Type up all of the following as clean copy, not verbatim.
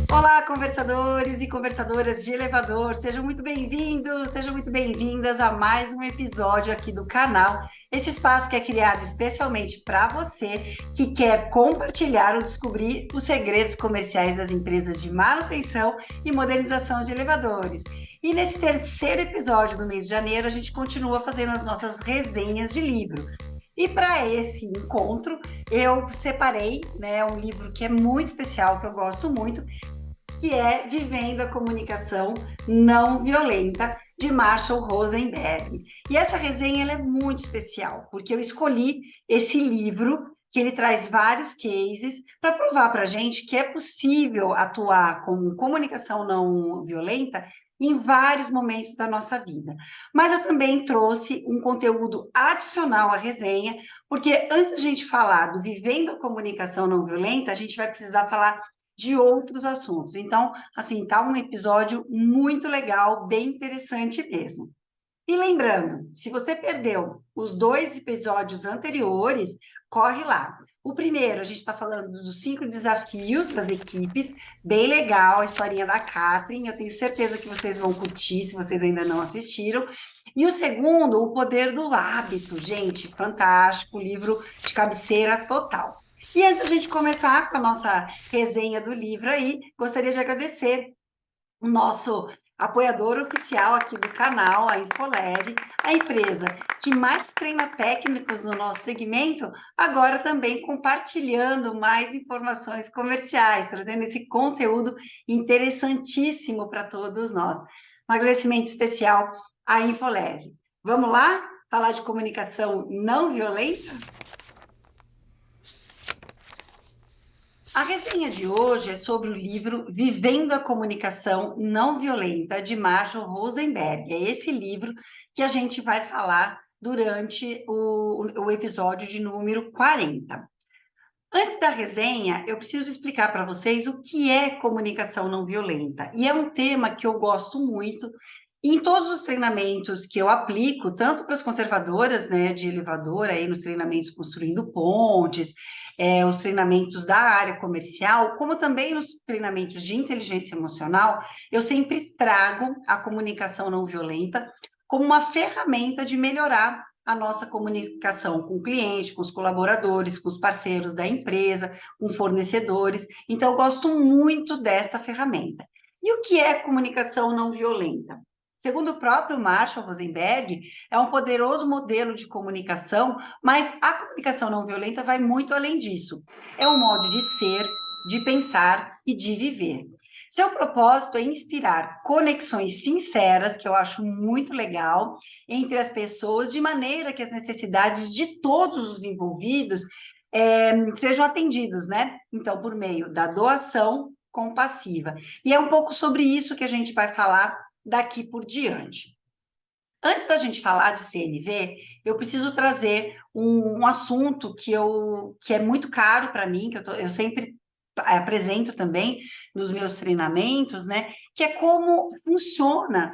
Olá, conversadores e conversadoras de elevador, sejam muito bem-vindos, sejam muito bem-vindas a mais um episódio aqui do canal. Esse espaço que é criado especialmente para você que quer compartilhar ou descobrir os segredos comerciais das empresas de manutenção e modernização de elevadores. E nesse terceiro episódio do mês de janeiro, a gente continua fazendo as nossas resenhas de livro. E para esse encontro, eu separei, um livro que é muito especial, que eu gosto muito, que é Vivendo a Comunicação Não Violenta, de Marshall Rosenberg. E essa resenha ela é muito especial, porque eu escolhi esse livro, que ele traz vários cases, para provar para a gente que é possível atuar com comunicação não violenta em vários momentos da nossa vida. Mas eu também trouxe um conteúdo adicional à resenha, porque antes da gente falar do Vivendo a Comunicação Não Violenta, a gente vai precisar falar de outros assuntos. Então, assim, tá um episódio muito legal, bem interessante mesmo. E lembrando, se você perdeu os dois episódios anteriores, corre lá. O primeiro, a gente está falando dos 5 desafios das equipes, bem legal, a historinha da Catherine, eu tenho certeza que vocês vão curtir, se vocês ainda não assistiram. E o segundo, o poder do hábito, gente, fantástico, livro de cabeceira total. E antes da gente começar com a nossa resenha do livro aí, gostaria de agradecer o nosso apoiador oficial aqui do canal, a Infoleve, a empresa que mais treina técnicos no nosso segmento, agora também compartilhando mais informações comerciais, trazendo esse conteúdo interessantíssimo para todos nós. Um agradecimento especial à Infoleve. Vamos lá falar de comunicação não violenta? A resenha de hoje é sobre o livro Vivendo a Comunicação Não Violenta, de Marshall Rosenberg. É esse livro que a gente vai falar durante o episódio de número 40. Antes da resenha, eu preciso explicar para vocês o que é comunicação não violenta. E é um tema que eu gosto muito. E em todos os treinamentos que eu aplico, tanto para as conservadoras, né, de elevador, aí nos treinamentos construindo pontes, os treinamentos da área comercial, como também nos treinamentos de inteligência emocional, eu sempre trago a comunicação não violenta como uma ferramenta de melhorar a nossa comunicação com o cliente, com os colaboradores, com os parceiros da empresa, com fornecedores. Então, eu gosto muito dessa ferramenta. E o que é comunicação não violenta? Segundo o próprio Marshall Rosenberg, é um poderoso modelo de comunicação, mas a comunicação não violenta vai muito além disso. É um modo de ser, de pensar e de viver. Seu propósito é inspirar conexões sinceras, que eu acho muito legal, entre as pessoas, de maneira que as necessidades de todos os envolvidos sejam atendidos, né? Então, por meio da doação compassiva. E é um pouco sobre isso que a gente vai falar daqui por diante. Antes da gente falar de CNV, eu preciso trazer um assunto que é muito caro para mim, que eu sempre apresento também nos meus treinamentos, né? Que é como funciona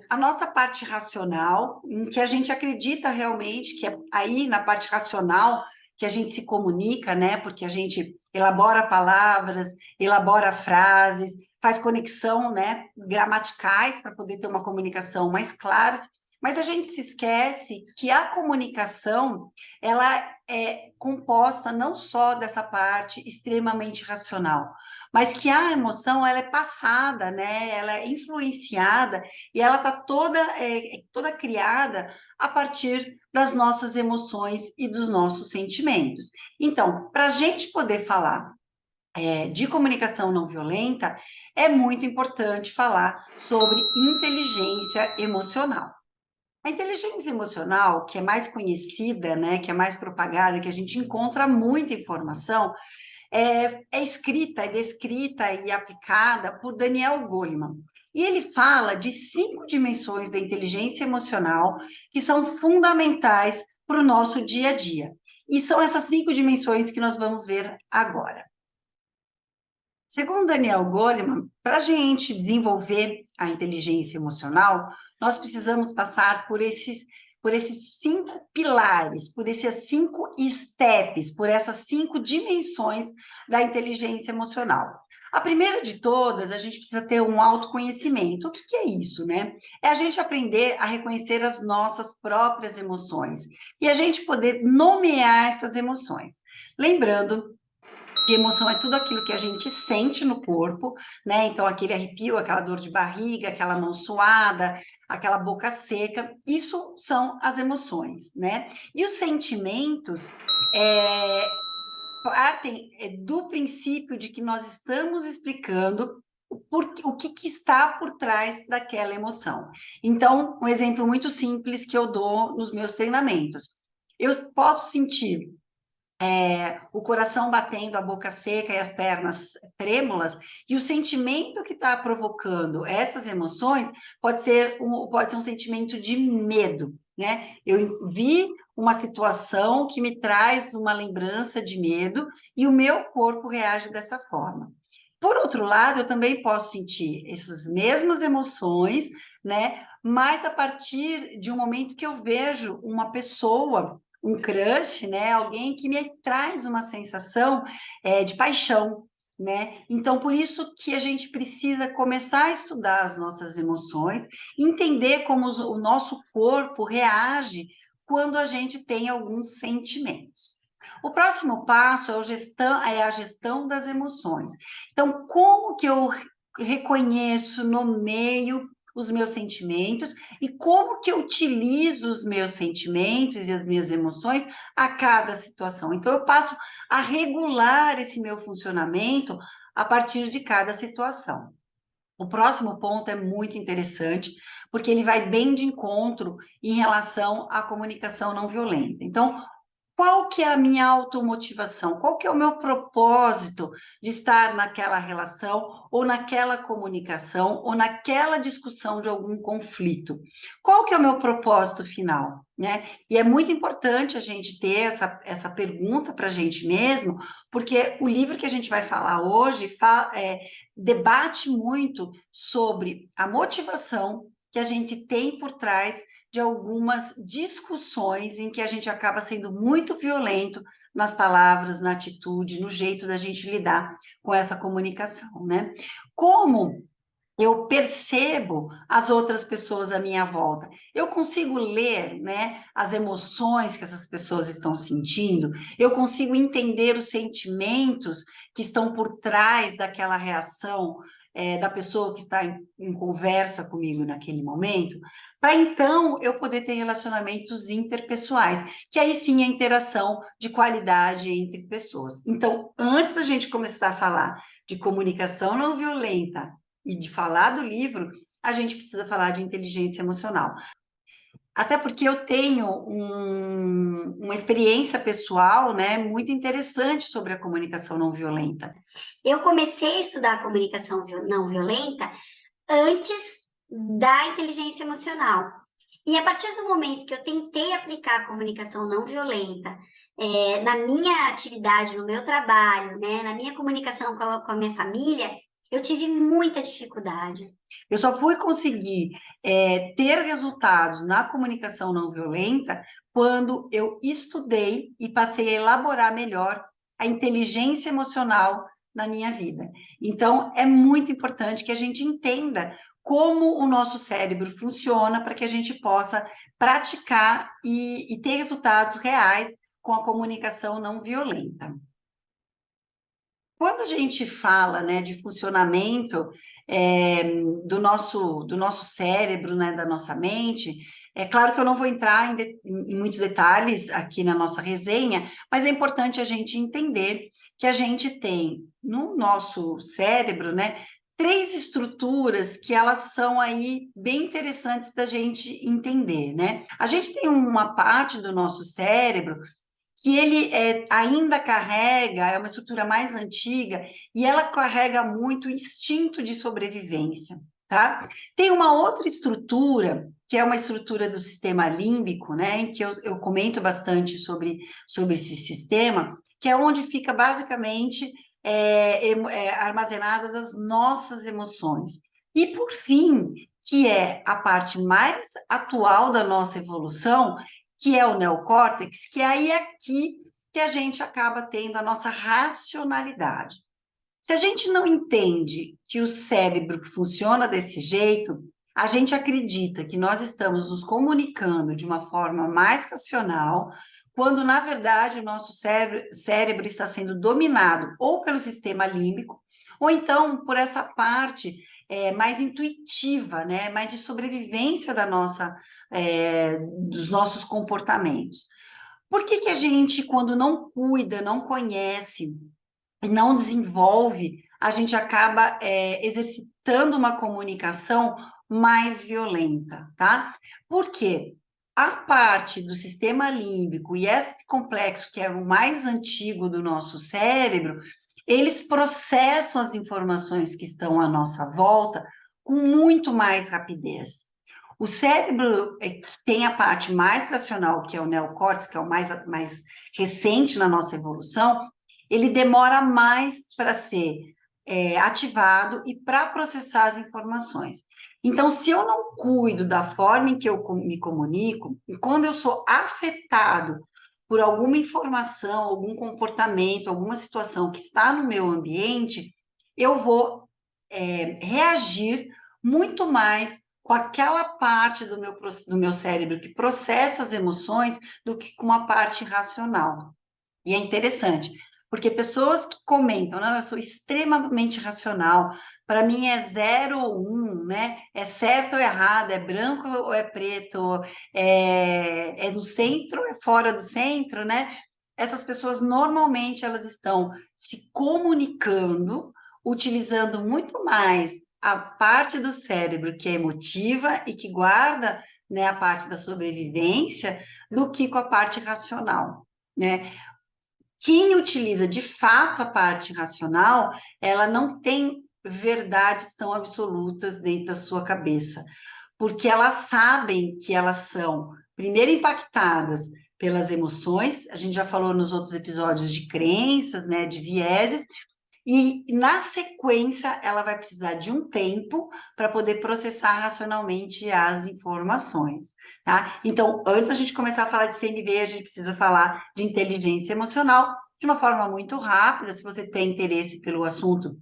a nossa parte racional, em que a gente acredita realmente que é aí na parte racional que a gente se comunica, né? Porque a gente elabora palavras, elabora frases, faz conexão, né, gramaticais para poder ter uma comunicação mais clara, mas a gente se esquece que a comunicação, ela é composta não só dessa parte extremamente racional, mas que a emoção, ela é passada, né, ela é influenciada e ela está toda criada a partir das nossas emoções e dos nossos sentimentos. Então, para a gente poder falar de comunicação não violenta, é muito importante falar sobre inteligência emocional. A inteligência emocional, que é mais conhecida, né, que é mais propagada, que a gente encontra muita informação, é escrita, é descrita e aplicada por Daniel Goleman. E ele fala de 5 dimensões da inteligência emocional que são fundamentais para o nosso dia a dia. E são essas 5 dimensões que nós vamos ver agora. Segundo Daniel Goleman, para a gente desenvolver a inteligência emocional, nós precisamos passar por esses 5 pilares, por esses 5 steps, por essas 5 dimensões da inteligência emocional. A primeira de todas, a gente precisa ter um autoconhecimento. O que que é isso, né? É a gente aprender a reconhecer as nossas próprias emoções e a gente poder nomear essas emoções. Lembrando que emoção é tudo aquilo que a gente sente no corpo, né? Então, aquele arrepio, aquela dor de barriga, aquela mão suada, aquela boca seca, isso são as emoções, né? E os sentimentos partem do princípio de que nós estamos explicando o que, que está por trás daquela emoção. Então, um exemplo muito simples que eu dou nos meus treinamentos. Eu posso sentir o coração batendo, a boca seca e as pernas trêmulas, e o sentimento que está provocando essas emoções pode ser um sentimento de medo, né? Eu vi uma situação que me traz uma lembrança de medo e o meu corpo reage dessa forma. Por outro lado, eu também posso sentir essas mesmas emoções, né? Mas a partir de um momento que eu vejo uma pessoa, um crush, né? Alguém que me traz uma sensação de paixão, né? Então, por isso que a gente precisa começar a estudar as nossas emoções, entender como o nosso corpo reage quando a gente tem alguns sentimentos. O próximo passo é a gestão das emoções. Então, como que eu reconheço, nomeio os meus sentimentos e como que eu utilizo os meus sentimentos e as minhas emoções a cada situação. Então, eu passo a regular esse meu funcionamento a partir de cada situação. O próximo ponto é muito interessante, porque ele vai bem de encontro em relação à comunicação não violenta. Então, qual que é a minha automotivação? Qual que é o meu propósito de estar naquela relação, ou naquela comunicação, ou naquela discussão de algum conflito? Qual que é o meu propósito final, né? E é muito importante a gente ter essa pergunta para a gente mesmo, porque o livro que a gente vai falar hoje debate muito sobre a motivação que a gente tem por trás de algumas discussões em que a gente acaba sendo muito violento nas palavras, na atitude, no jeito da gente lidar com essa comunicação, né? Como eu percebo as outras pessoas à minha volta. Eu consigo ler, né, as emoções que essas pessoas estão sentindo, eu consigo entender os sentimentos que estão por trás daquela reação da pessoa que está em conversa comigo naquele momento, para então eu poder ter relacionamentos interpessoais, que aí sim é interação de qualidade entre pessoas. Então, antes da gente começar a falar de comunicação não violenta, e de falar do livro, a gente precisa falar de inteligência emocional. Até porque eu tenho uma experiência pessoal, né, muito interessante sobre a comunicação não violenta. Eu comecei a estudar comunicação não violenta antes da inteligência emocional. E a partir do momento que eu tentei aplicar a comunicação não violenta na minha atividade, no meu trabalho, né, na minha comunicação com a minha família, eu tive muita dificuldade. Eu só fui conseguir ter resultados na comunicação não violenta quando eu estudei e passei a elaborar melhor a inteligência emocional na minha vida. Então, é muito importante que a gente entenda como o nosso cérebro funciona para que a gente possa praticar e ter resultados reais com a comunicação não violenta. Quando a gente fala, né, de funcionamento do nosso cérebro, né, da nossa mente, é claro que eu não vou entrar em muitos detalhes aqui na nossa resenha, mas é importante a gente entender que a gente tem no nosso cérebro, né, três estruturas que elas são aí bem interessantes da gente entender, né? A gente tem uma parte do nosso cérebro que ele ainda carrega, é uma estrutura mais antiga, e ela carrega muito o instinto de sobrevivência, tá? Tem uma outra estrutura, que é uma estrutura do sistema límbico, né, em que eu comento bastante sobre esse sistema, que é onde fica basicamente armazenadas as nossas emoções. E, por fim, que é a parte mais atual da nossa evolução, que é o neocórtex, que aí é aqui que a gente acaba tendo a nossa racionalidade. Se a gente não entende que o cérebro funciona desse jeito, a gente acredita que nós estamos nos comunicando de uma forma mais racional, quando, na verdade, o nosso cérebro está sendo dominado ou pelo sistema límbico, ou então por essa parte mais intuitiva, né? Mais de sobrevivência dos nossos comportamentos. Por que que a gente, quando não cuida, não conhece, não desenvolve, a gente acaba exercitando uma comunicação mais violenta, tá? Por quê? A parte do sistema límbico e esse complexo, que é o mais antigo do nosso cérebro, eles processam as informações que estão à nossa volta com muito mais rapidez. O cérebro que tem a parte mais racional, que é o neocórtex, que é o mais recente na nossa evolução, ele demora mais para ser ativado e para processar as informações. Então, se eu não cuido da forma em que eu me comunico, e quando eu sou afetado por alguma informação, algum comportamento, alguma situação que está no meu ambiente, eu vou reagir muito mais com aquela parte do meu cérebro que processa as emoções do que com a parte racional. E é interessante, porque pessoas que comentam, não, eu sou extremamente racional, para mim é zero ou um, né? É certo ou errado, é branco ou é preto, é no centro ou é fora do centro, né? Essas pessoas normalmente elas estão se comunicando, utilizando muito mais a parte do cérebro que é emotiva e que guarda, né, a parte da sobrevivência, do que com a parte racional, né? Quem utiliza de fato a parte racional, ela não tem verdades tão absolutas dentro da sua cabeça, porque elas sabem que elas são, primeiro, impactadas pelas emoções, a gente já falou nos outros episódios de crenças, né, de vieses, e na sequência ela vai precisar de um tempo para poder processar racionalmente as informações, tá? Então, antes da gente começar a falar de CNV, a gente precisa falar de inteligência emocional de uma forma muito rápida. Se você tem interesse pelo assunto,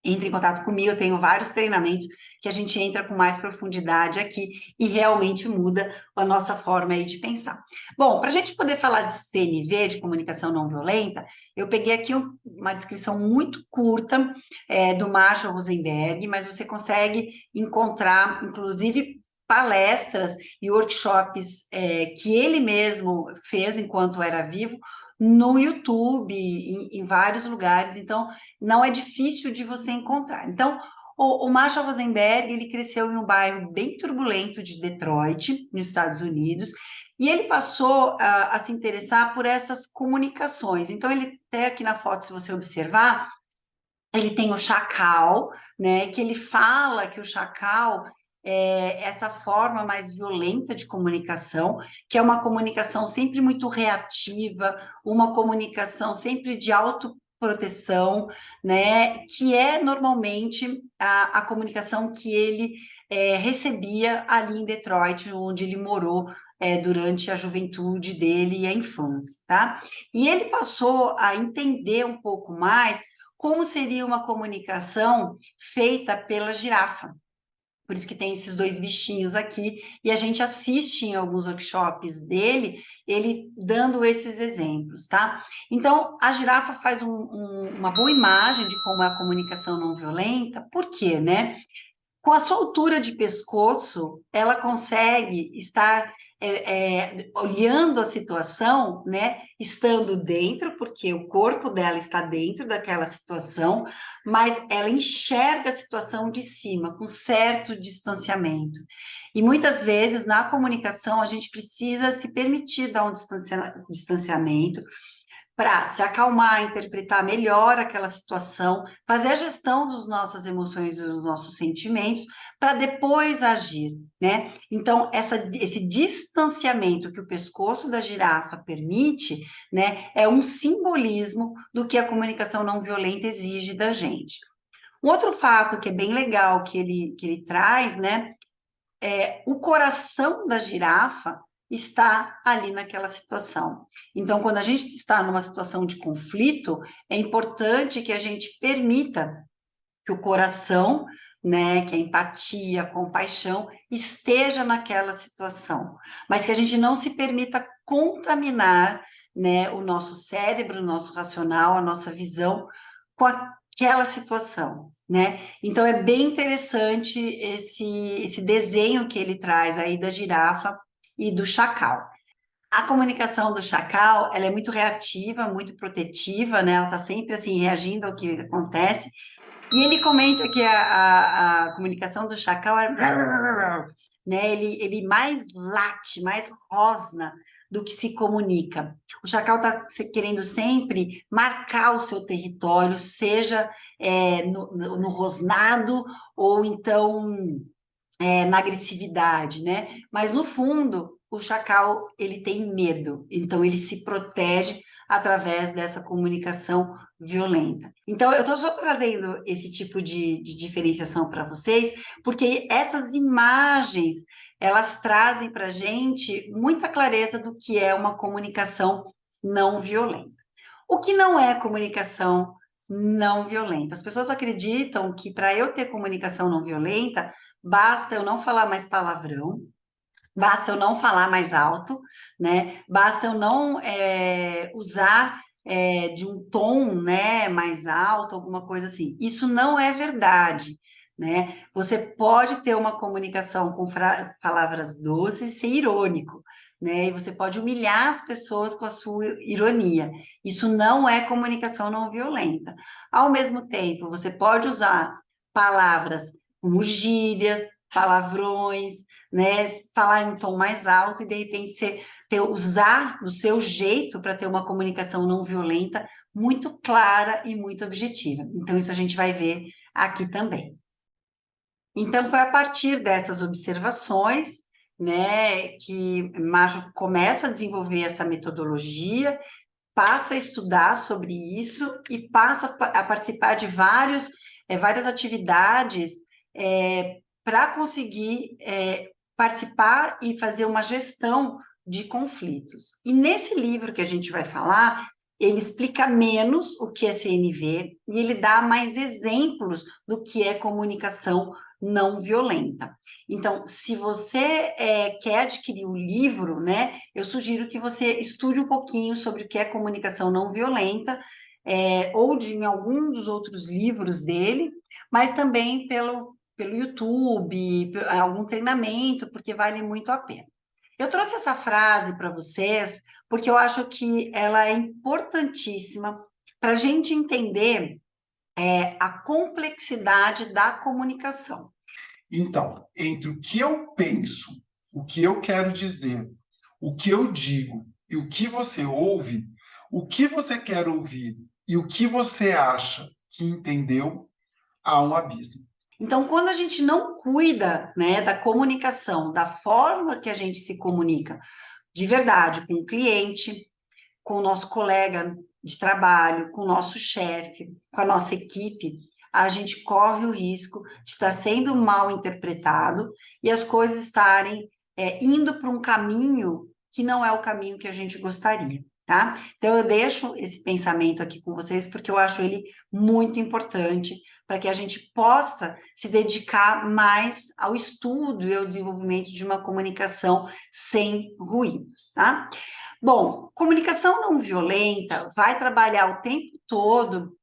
entre em contato comigo, eu tenho vários treinamentos que a gente entra com mais profundidade aqui e realmente muda a nossa forma aí de pensar. Bom, para a gente poder falar de CNV, de comunicação não violenta, eu peguei aqui uma descrição muito curta do Marshall Rosenberg, mas você consegue encontrar, inclusive, palestras e workshops que ele mesmo fez enquanto era vivo no YouTube, em vários lugares. Então, não é difícil de você encontrar. Então, o Marshall Rosenberg, ele cresceu em um bairro bem turbulento de Detroit, nos Estados Unidos, e ele passou a se interessar por essas comunicações. Então, ele até aqui na foto, se você observar, ele tem o chacal, né, que ele fala que o chacal é essa forma mais violenta de comunicação, que é uma comunicação sempre muito reativa, uma comunicação sempre de autoproteção, né, que é normalmente a comunicação que ele recebia ali em Detroit, onde ele morou durante a juventude dele e a infância, tá? E ele passou a entender um pouco mais como seria uma comunicação feita pela girafa. Por isso que tem esses dois bichinhos aqui, e a gente assiste em alguns workshops dele, ele dando esses exemplos, tá? Então, a girafa faz uma boa imagem de como é a comunicação não violenta, por quê, né? Com a sua altura de pescoço, ela consegue estar olhando a situação, né? Estando dentro, porque o corpo dela está dentro daquela situação, mas ela enxerga a situação de cima, com certo distanciamento. E muitas vezes, na comunicação, a gente precisa se permitir dar um distanciamento para se acalmar, interpretar melhor aquela situação, fazer a gestão das nossas emoções e dos nossos sentimentos, para depois agir, né? Então, esse distanciamento que o pescoço da girafa permite, né, é um simbolismo do que a comunicação não violenta exige da gente. Um outro fato que é bem legal que ele traz, né, o coração da girafa está ali naquela situação. Então, quando a gente está numa situação de conflito, é importante que a gente permita que o coração, né, que a empatia, a compaixão esteja naquela situação, mas que a gente não se permita contaminar, né, o nosso cérebro, o nosso racional, a nossa visão com aquela situação, né? Então é bem interessante esse desenho que ele traz aí da girafa e do chacal. A comunicação do chacal, ela é muito reativa, muito protetiva, né? Ela está sempre assim reagindo ao que acontece. E ele comenta que a comunicação do chacal é, né? Ele mais late, mais rosna do que se comunica. O chacal está querendo sempre marcar o seu território, seja no rosnado ou então na agressividade, né? Mas no fundo, o chacal ele tem medo, então ele se protege através dessa comunicação violenta. Então, eu estou só trazendo esse tipo de diferenciação para vocês, porque essas imagens elas trazem para a gente muita clareza do que é uma comunicação não violenta. O que não é comunicação não violenta? As pessoas acreditam que para eu ter comunicação não violenta, basta eu não falar mais palavrão, basta eu não falar mais alto, né? Basta eu não usar de um tom, né, mais alto, alguma coisa assim. Isso não é verdade, né? Você pode ter uma comunicação com palavras doces e ser irônico, né? E você pode humilhar as pessoas com a sua ironia. Isso não é comunicação não violenta. Ao mesmo tempo, você pode usar palavras como gírias, palavrões, né? Falar em um tom mais alto e de repente você usar o seu jeito para ter uma comunicação não violenta muito clara e muito objetiva. Então, isso a gente vai ver aqui também. Então, foi a partir dessas observações, né, que Macho começa a desenvolver essa metodologia, passa a estudar sobre isso e passa a participar de várias atividades para conseguir participar e fazer uma gestão de conflitos. E nesse livro que a gente vai falar, ele explica menos o que é CNV e ele dá mais exemplos do que é comunicação não violenta. Então, se você quer adquirir o livro, né, eu sugiro que você estude um pouquinho sobre o que é comunicação não violenta, ou em algum dos outros livros dele, mas também pelo YouTube, algum treinamento, porque vale muito a pena. Eu trouxe essa frase para vocês porque eu acho que ela é importantíssima para a gente entender a complexidade da comunicação. Então, entre o que eu penso, o que eu quero dizer, o que eu digo e o que você ouve, o que você quer ouvir e o que você acha que entendeu, há um abismo. Então, quando a gente não cuida, né, da comunicação, da forma que a gente se comunica de verdade com o cliente, com o nosso colega de trabalho, com o nosso chefe, com a nossa equipe, a gente corre o risco de estar sendo mal interpretado e as coisas estarem indo para um caminho que não é o caminho que a gente gostaria, tá? Então, eu deixo esse pensamento aqui com vocês porque eu acho ele muito importante para que a gente possa se dedicar mais ao estudo e ao desenvolvimento de uma comunicação sem ruídos, tá? Bom, comunicação não violenta vai trabalhar o tempo todo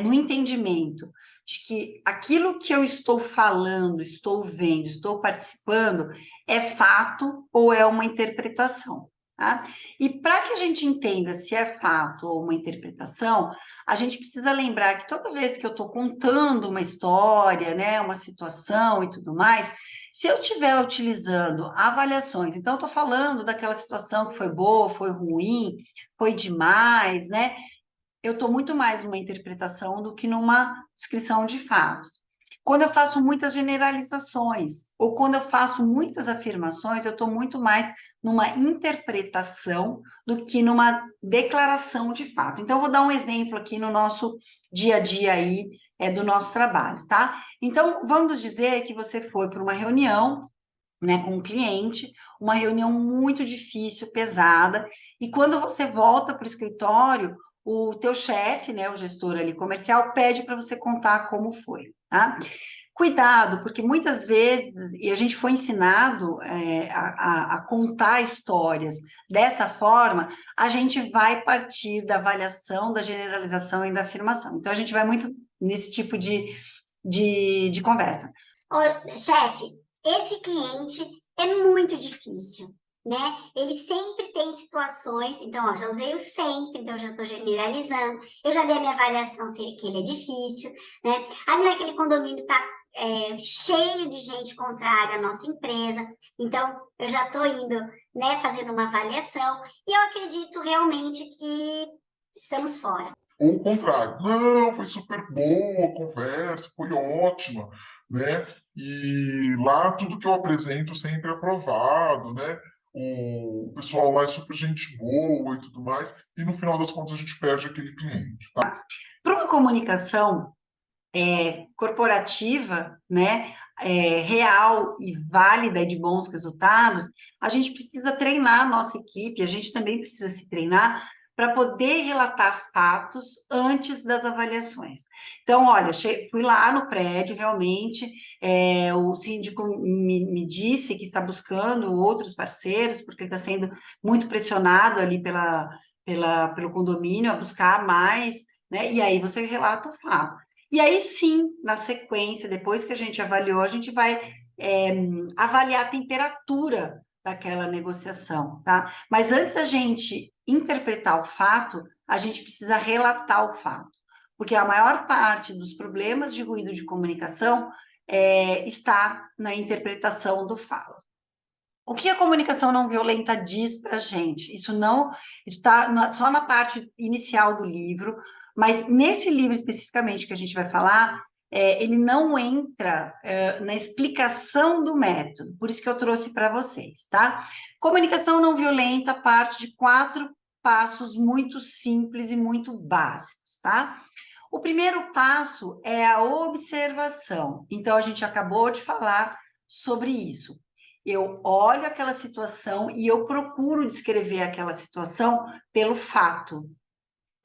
no entendimento de que aquilo que eu estou falando, estou vendo, estou participando, é fato ou é uma interpretação. Tá? E para que a gente entenda se é fato ou uma interpretação, a gente precisa lembrar que toda vez que eu estou contando uma história, né, uma situação e tudo mais, se eu estiver utilizando avaliações, então eu estou falando daquela situação que foi boa, foi ruim, foi demais, né? Eu estou muito mais numa interpretação do que numa descrição de fatos. Quando eu faço muitas generalizações, ou quando eu faço muitas afirmações, eu estou muito mais numa interpretação do que numa declaração de fato. Então, eu vou dar um exemplo aqui no nosso dia a dia aí, do nosso trabalho, tá? Então, vamos dizer que você foi para uma reunião, né, com um cliente, uma reunião muito difícil, pesada, e quando você volta para o escritório, o teu chefe, né, o gestor ali comercial, pede para você contar como foi, tá? Cuidado, porque muitas vezes, e a gente foi ensinado a contar histórias dessa forma, a gente vai partir da avaliação, da generalização e da afirmação. Então, a gente vai muito nesse tipo de conversa. Ô, chefe, esse cliente é muito difícil, né? Ele sempre tem situações, então, ó, já usei o sempre, então já estou generalizando, eu já dei a minha avaliação que ele é difícil, né? Ali naquele condomínio está cheio de gente contrária à nossa empresa, então eu já estou indo, né, fazendo uma avaliação, e eu acredito realmente que estamos fora. Ou o contrário, não, foi super boa a conversa, foi ótima, né? E lá tudo que eu apresento sempre é aprovado, né? O pessoal lá é super gente boa e tudo mais, e no final das contas a gente perde aquele cliente, tá? Para uma comunicação corporativa, né, real e válida e de bons resultados, a gente precisa treinar a nossa equipe, a gente também precisa se treinar para poder relatar fatos antes das avaliações. Então, olha, fui lá no prédio, realmente, o síndico me disse que está buscando outros parceiros, porque ele está sendo muito pressionado ali pelo condomínio a buscar mais, né? E aí você relata o fato. E aí sim, na sequência, depois que a gente avaliou, a gente vai avaliar a temperatura daquela negociação, tá? Mas antes da gente interpretar o fato, a gente precisa relatar o fato, porque a maior parte dos problemas de ruído de comunicação está na interpretação do fato. O que a comunicação não violenta diz para a gente? Isso não está só na parte inicial do livro, mas nesse livro especificamente que a gente vai falar, ele não entra na explicação do método, por isso que eu trouxe para vocês, tá? Comunicação não violenta parte de 4 passos muito simples e muito básicos, tá? O primeiro passo é a observação. Então, a gente acabou de falar sobre isso. Eu olho aquela situação e eu procuro descrever aquela situação pelo fato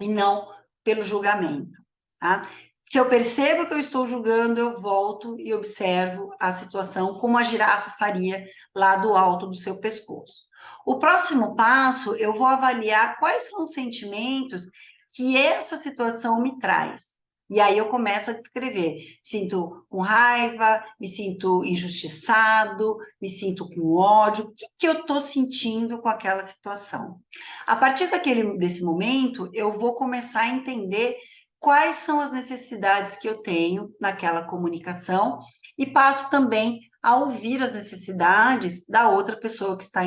e não pelo julgamento, tá? Se eu percebo que eu estou julgando, eu volto e observo a situação como a girafa faria lá do alto do seu pescoço. O próximo passo, eu vou avaliar quais são os sentimentos que essa situação me traz. E aí eu começo a descrever. Me sinto com raiva, me sinto injustiçado, me sinto com ódio. O que eu estou sentindo com aquela situação? A partir desse momento, eu vou começar a entender quais são as necessidades que eu tenho naquela comunicação e passo também a ouvir as necessidades da outra pessoa que está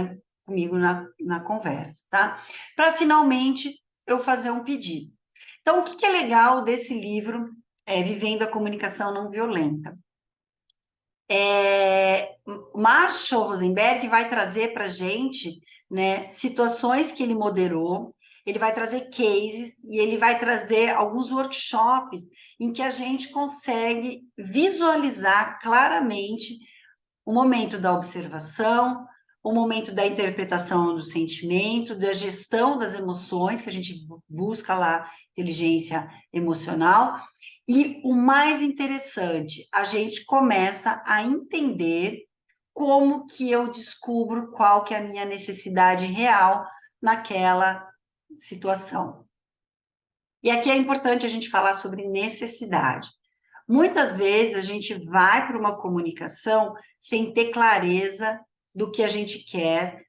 comigo na conversa, tá? Para finalmente eu fazer um pedido. Então, o que é legal desse livro, Vivendo a Comunicação Não Violenta? Marshall Rosenberg vai trazer para a gente, né, situações que ele moderou, ele vai trazer cases e ele vai trazer alguns workshops em que a gente consegue visualizar claramente o momento da observação, o momento da interpretação do sentimento, da gestão das emoções, que a gente busca lá, inteligência emocional, e o mais interessante, a gente começa a entender como que eu descubro qual que é a minha necessidade real naquela situação. E aqui é importante a gente falar sobre necessidade. Muitas vezes a gente vai para uma comunicação sem ter clareza do que a gente quer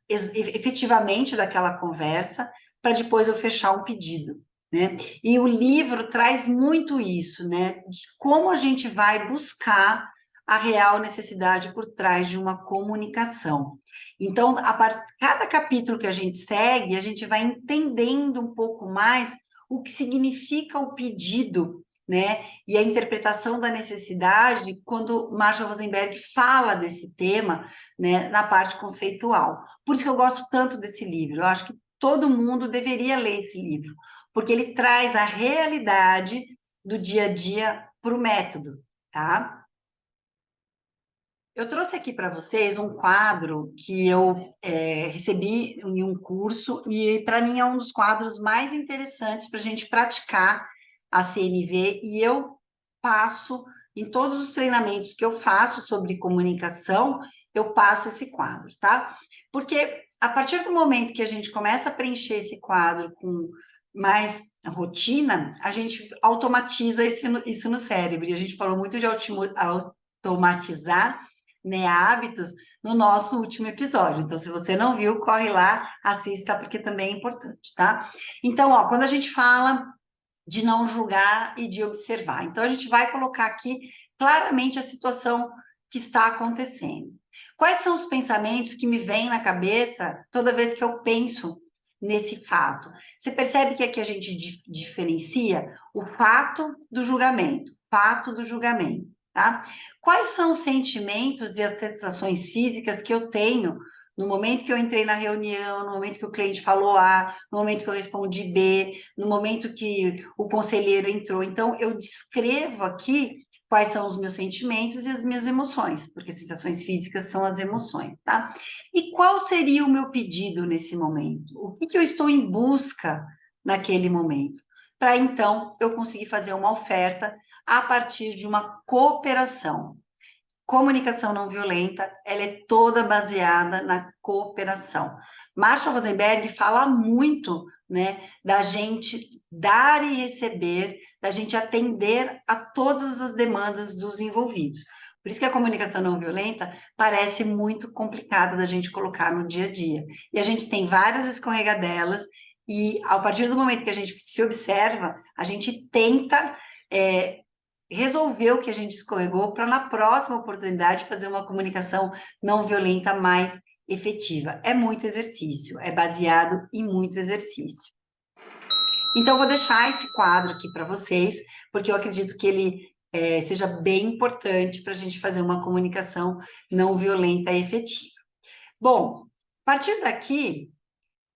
efetivamente daquela conversa, para depois eu fechar um pedido, né? E o livro traz muito isso, né? De como a gente vai buscar a real necessidade por trás de uma comunicação. Então, cada capítulo que a gente segue, a gente vai entendendo um pouco mais o que significa o pedido, né? E a interpretação da necessidade, quando Marshall Rosenberg fala desse tema, né, na parte conceitual. Por isso que eu gosto tanto desse livro. Eu acho que todo mundo deveria ler esse livro, porque ele traz a realidade do dia a dia para o método, tá? Eu trouxe aqui para vocês um quadro que eu recebi em um curso e, para mim, é um dos quadros mais interessantes para a gente praticar a CNV e eu passo, em todos os treinamentos que eu faço sobre comunicação, eu passo esse quadro, tá? Porque a partir do momento que a gente começa a preencher esse quadro com mais rotina, a gente automatiza isso no cérebro. E a gente falou muito de automatizar, né, hábitos no nosso último episódio. Então, se você não viu, corre lá, assista, porque também é importante, tá? Então, ó, quando a gente fala de não julgar e de observar, então a gente vai colocar aqui claramente a situação que está acontecendo. Quais são os pensamentos que me vêm na cabeça toda vez que eu penso nesse fato? Você percebe que aqui a gente diferencia o fato do julgamento, tá? Quais são os sentimentos e as sensações físicas que eu tenho no momento que eu entrei na reunião, no momento que o cliente falou A, no momento que eu respondi B, no momento que o conselheiro entrou? Então, eu descrevo aqui quais são os meus sentimentos e as minhas emoções, porque sensações físicas são as emoções, tá? E qual seria o meu pedido nesse momento? O que eu estou em busca naquele momento? Para então eu conseguir fazer uma oferta a partir de uma cooperação. Comunicação não violenta, ela é toda baseada na cooperação. Marshall Rosenberg fala muito, né, da gente dar e receber, da gente atender a todas as demandas dos envolvidos. Por isso que a comunicação não violenta parece muito complicada da gente colocar no dia a dia. E a gente tem várias escorregadelas e, a partir do momento que a gente se observa, a gente tenta resolver o que a gente escorregou para, na próxima oportunidade, fazer uma comunicação não violenta mais efetiva. É muito exercício, é baseado em muito exercício. Então, eu vou deixar esse quadro aqui para vocês, porque eu acredito que ele seja bem importante para a gente fazer uma comunicação não violenta e efetiva. Bom, a partir daqui,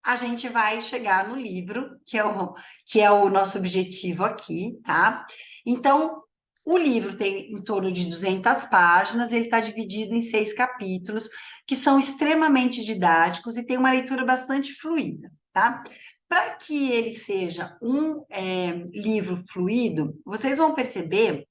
a gente vai chegar no livro, que é o nosso objetivo aqui, tá? Então, o livro tem em torno de 200 páginas, ele está dividido em 6 capítulos, que são extremamente didáticos e tem uma leitura bastante fluida, tá? Para que ele seja um livro fluido, vocês vão perceber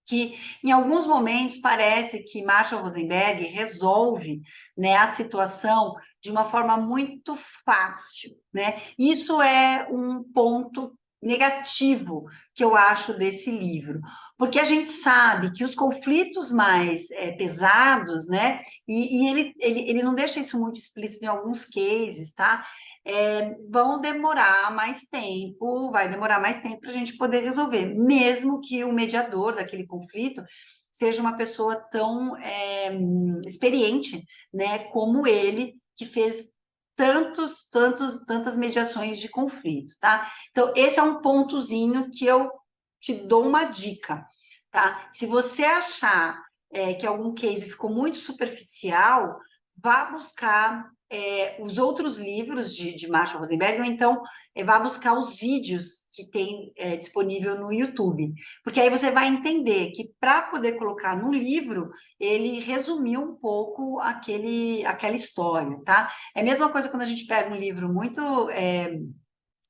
que em alguns momentos parece que Marshall Rosenberg resolve, né, a situação de uma forma muito fácil, né? Isso é um ponto negativo que eu acho desse livro, porque a gente sabe que os conflitos mais pesados, né, e ele não deixa isso muito explícito em alguns cases, tá? Vão demorar mais tempo, vai demorar mais tempo para a gente poder resolver, mesmo que o mediador daquele conflito seja uma pessoa tão experiente, né, como ele, que fez tantas mediações de conflito, tá? Então, esse é um pontozinho que eu te dou uma dica, tá? Se você achar que algum case ficou muito superficial, vá buscar os outros livros de Marshall Rosenberg, ou então vá buscar os vídeos que tem disponível no YouTube, porque aí você vai entender que para poder colocar no livro, ele resumiu um pouco aquela história, tá? É a mesma coisa quando a gente pega um livro muito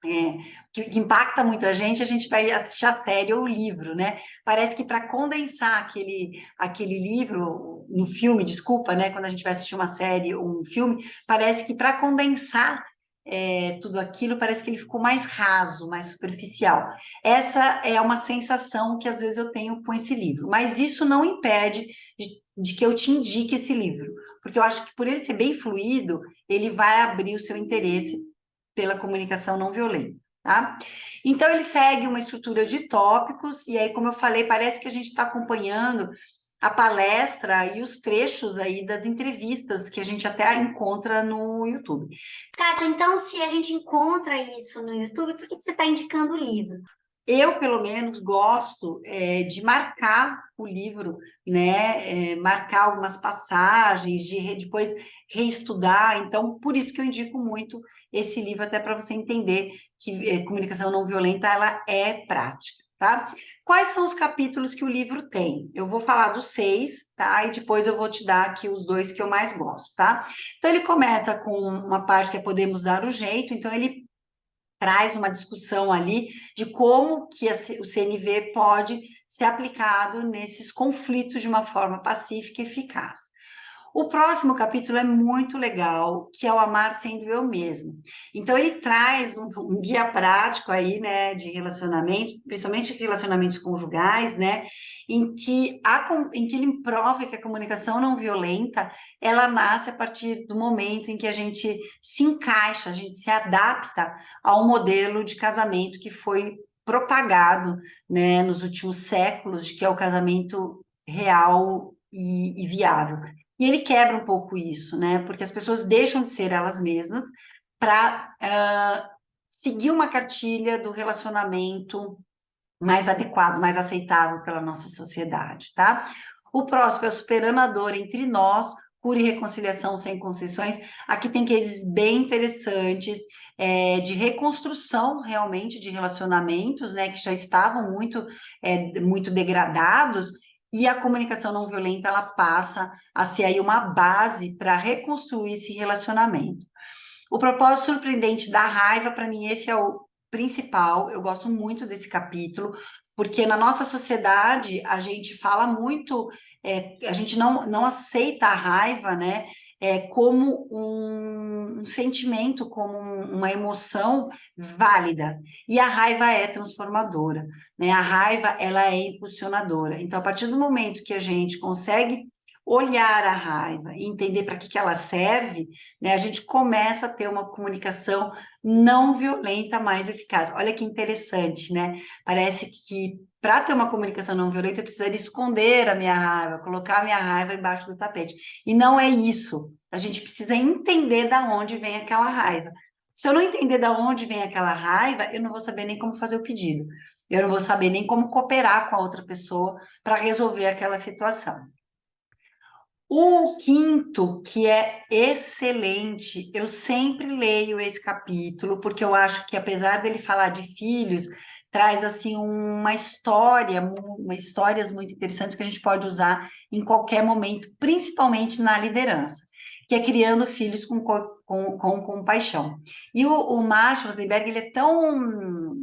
que impacta muita gente, a gente vai assistir a série ou o livro, né? Parece que para condensar aquele livro, no filme, desculpa, né? Quando a gente vai assistir uma série ou um filme, parece que para condensar tudo aquilo, parece que ele ficou mais raso, mais superficial. Essa é uma sensação que às vezes eu tenho com esse livro, mas isso não impede de que eu te indique esse livro, porque eu acho que por ele ser bem fluido, ele vai abrir o seu interesse pela comunicação não violenta, tá? Então, ele segue uma estrutura de tópicos, e aí, como eu falei, parece que a gente está acompanhando a palestra e os trechos aí das entrevistas que a gente até encontra no YouTube. Kátia, então, se a gente encontra isso no YouTube, por que você está indicando o livro? Eu, pelo menos, gosto de marcar o livro, né? Marcar algumas passagens, depois reestudar. Então, por isso que eu indico muito esse livro, até para você entender que comunicação não violenta ela é prática. tá? Quais são os capítulos que o livro tem? Eu vou falar dos 6, tá? E depois eu vou te dar aqui os 2 que eu mais gosto, tá? Então, ele começa com uma parte que é Podemos Dar o Jeito, então ele traz uma discussão ali de como que o CNV pode ser aplicado nesses conflitos de uma forma pacífica e eficaz. O próximo capítulo é muito legal, que é o Amar Sendo Eu Mesmo. Então, ele traz um guia prático aí, né, de relacionamentos, principalmente relacionamentos conjugais, né, em que ele prova que a comunicação não violenta, ela nasce a partir do momento em que a gente se encaixa, a gente se adapta ao modelo de casamento que foi propagado, né, nos últimos séculos, de que é o casamento real e viável. E ele quebra um pouco isso, né? Porque as pessoas deixam de ser elas mesmas para seguir uma cartilha do relacionamento mais adequado, mais aceitável pela nossa sociedade, tá? O próximo é o Superando a Dor Entre Nós, Cura e Reconciliação Sem Concessões. Aqui tem cases bem interessantes de reconstrução, realmente, de relacionamentos, né, que já estavam muito degradados, e a comunicação não violenta, ela passa a ser aí uma base para reconstruir esse relacionamento. O propósito surpreendente da raiva, para mim, esse é o principal. Eu gosto muito desse capítulo, porque na nossa sociedade a gente fala muito, a gente não aceita a raiva, né? Como um sentimento, como uma emoção válida. E a raiva é transformadora, né? A raiva, ela é impulsionadora. Então, a partir do momento que a gente consegue olhar a raiva e entender para que ela serve, né, a gente começa a ter uma comunicação não violenta mais eficaz. Olha que interessante, né? Parece que para ter uma comunicação não violenta eu precisaria esconder a minha raiva, colocar a minha raiva embaixo do tapete. E não é isso. A gente precisa entender da onde vem aquela raiva. Se eu não entender da onde vem aquela raiva, eu não vou saber nem como fazer o pedido. Eu não vou saber nem como cooperar com a outra pessoa para resolver aquela situação. O quinto, que é excelente, eu sempre leio esse capítulo, porque eu acho que, apesar dele falar de filhos, traz, assim, histórias muito interessantes que a gente pode usar em qualquer momento, principalmente na liderança, que é criando filhos com compaixão. E o Marshall Rosenberg, ele é tão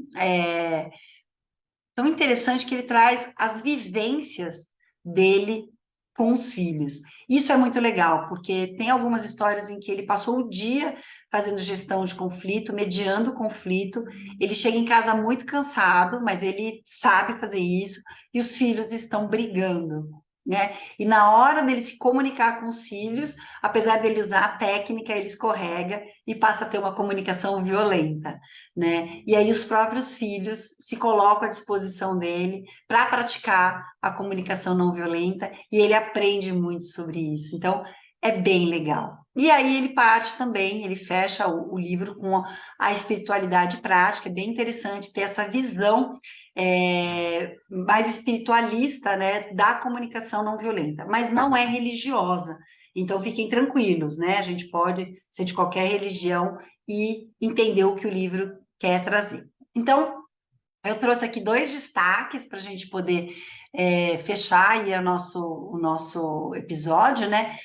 interessante que ele traz as vivências dele com os filhos. Isso é muito legal, porque tem algumas histórias em que ele passou o dia fazendo gestão de conflito, mediando o conflito, ele chega em casa muito cansado, mas ele sabe fazer isso, e os filhos estão brigando, né? E na hora dele se comunicar com os filhos, apesar dele usar a técnica, ele escorrega e passa a ter uma comunicação violenta, né? E aí os próprios filhos se colocam à disposição dele para praticar a comunicação não violenta e ele aprende muito sobre isso. Então, é bem legal. E aí ele parte também, ele fecha o livro com a espiritualidade prática, é bem interessante ter essa visão mais espiritualista, né, da comunicação não violenta, mas não é religiosa. Então, fiquem tranquilos, né? A gente pode ser de qualquer religião e entender o que o livro quer trazer. Então, eu trouxe aqui 2 destaques para a gente poder fechar aí o nosso episódio, né?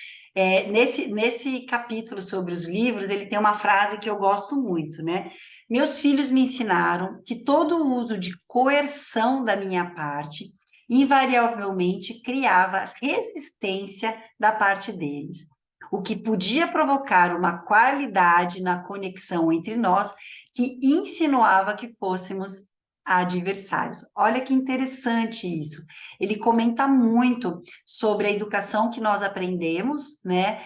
Nesse capítulo sobre os livros, ele tem uma frase que eu gosto muito, né? Meus filhos me ensinaram que todo o uso de coerção da minha parte invariavelmente criava resistência da parte deles, o que podia provocar uma qualidade na conexão entre nós que insinuava que fôssemos adversários. Olha que interessante isso. Ele comenta muito sobre a educação que nós aprendemos, né,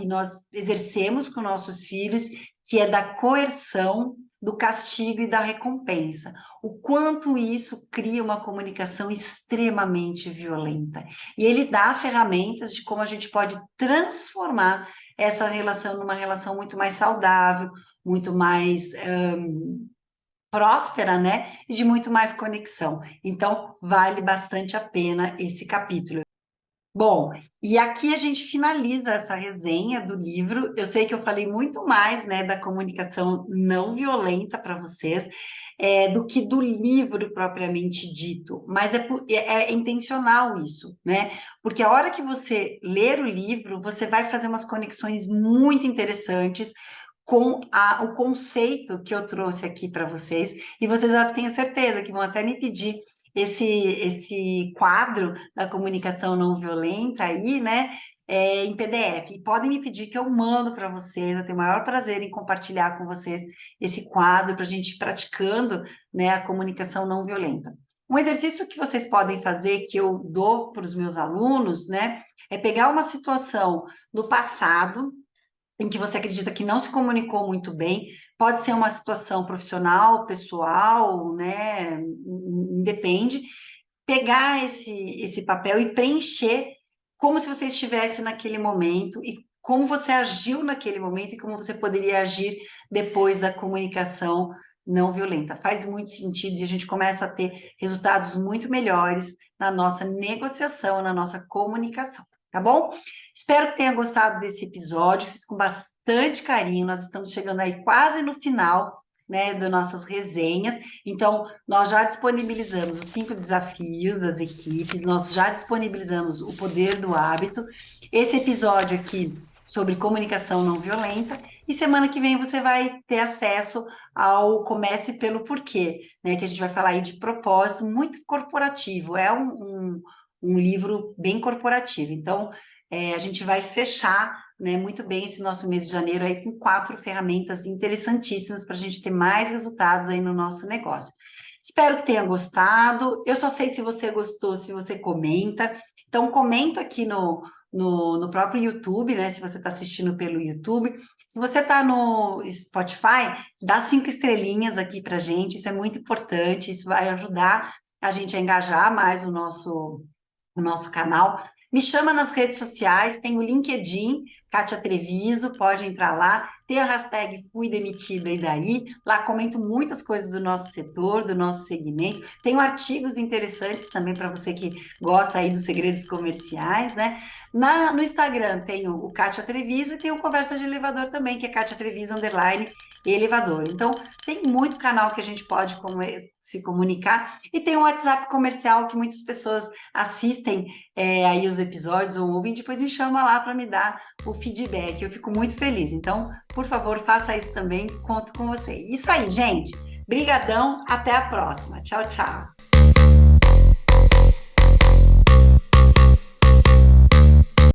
e nós exercemos com nossos filhos, que é da coerção, do castigo e da recompensa. O quanto isso cria uma comunicação extremamente violenta. E ele dá ferramentas de como a gente pode transformar essa relação numa relação muito mais saudável, muito mais próspera, né? E de muito mais conexão. Então, vale bastante a pena esse capítulo. Bom, e aqui a gente finaliza essa resenha do livro. Eu sei que eu falei muito mais, né, da comunicação não violenta para vocês, do que do livro propriamente dito, mas é intencional isso, né? Porque a hora que você ler o livro, você vai fazer umas conexões muito interessantes com o conceito que eu trouxe aqui para vocês, e vocês já tenho certeza que vão até me pedir esse quadro da comunicação não violenta aí, né, em PDF. E podem me pedir que eu mando para vocês, eu tenho o maior prazer em compartilhar com vocês esse quadro para a gente ir praticando, né, a comunicação não violenta. Um exercício que vocês podem fazer, que eu dou para os meus alunos, né, é pegar uma situação do passado, em que você acredita que não se comunicou muito bem, pode ser uma situação profissional, pessoal, né, independe, pegar esse papel e preencher como se você estivesse naquele momento e como você agiu naquele momento e como você poderia agir depois da comunicação não violenta. Faz muito sentido e a gente começa a ter resultados muito melhores na nossa negociação, na nossa comunicação, tá bom? Espero que tenha gostado desse episódio, fiz com bastante carinho, nós estamos chegando aí quase no final, né, das nossas resenhas. Então, nós já disponibilizamos os 5 desafios das equipes, nós já disponibilizamos o poder do hábito, esse episódio aqui sobre comunicação não violenta, e semana que vem você vai ter acesso ao Comece pelo Porquê, né, que a gente vai falar aí de propósito, muito corporativo, é um livro bem corporativo. Então, a gente vai fechar, né, muito bem esse nosso mês de janeiro aí com 4 ferramentas interessantíssimas para a gente ter mais resultados aí no nosso negócio. Espero que tenha gostado. Eu só sei se você gostou, se você comenta. Então, comenta aqui no próprio YouTube, né? Se você está assistindo pelo YouTube. Se você está no Spotify, dá 5 estrelinhas aqui para a gente. Isso é muito importante. Isso vai ajudar a gente a engajar mais o nosso canal. Me chama nas redes sociais, tem o LinkedIn, Kátia Treviso, pode entrar lá, tem a hashtag Fui Demitida e Daí, lá comento muitas coisas do nosso setor, do nosso segmento, tenho artigos interessantes também para você que gosta aí dos segredos comerciais, né? No Instagram tem o Kátia Treviso e tem o Conversa de Elevador também, que é Kátia Treviso _elevador. Então, tem muito canal que a gente pode se comunicar e tem um WhatsApp comercial que muitas pessoas assistem aí os episódios ou ouvem, depois me chama lá para me dar o feedback. Eu fico muito feliz. Então, por favor, faça isso também, conto com você. Isso aí, gente. Brigadão, até a próxima. Tchau, tchau.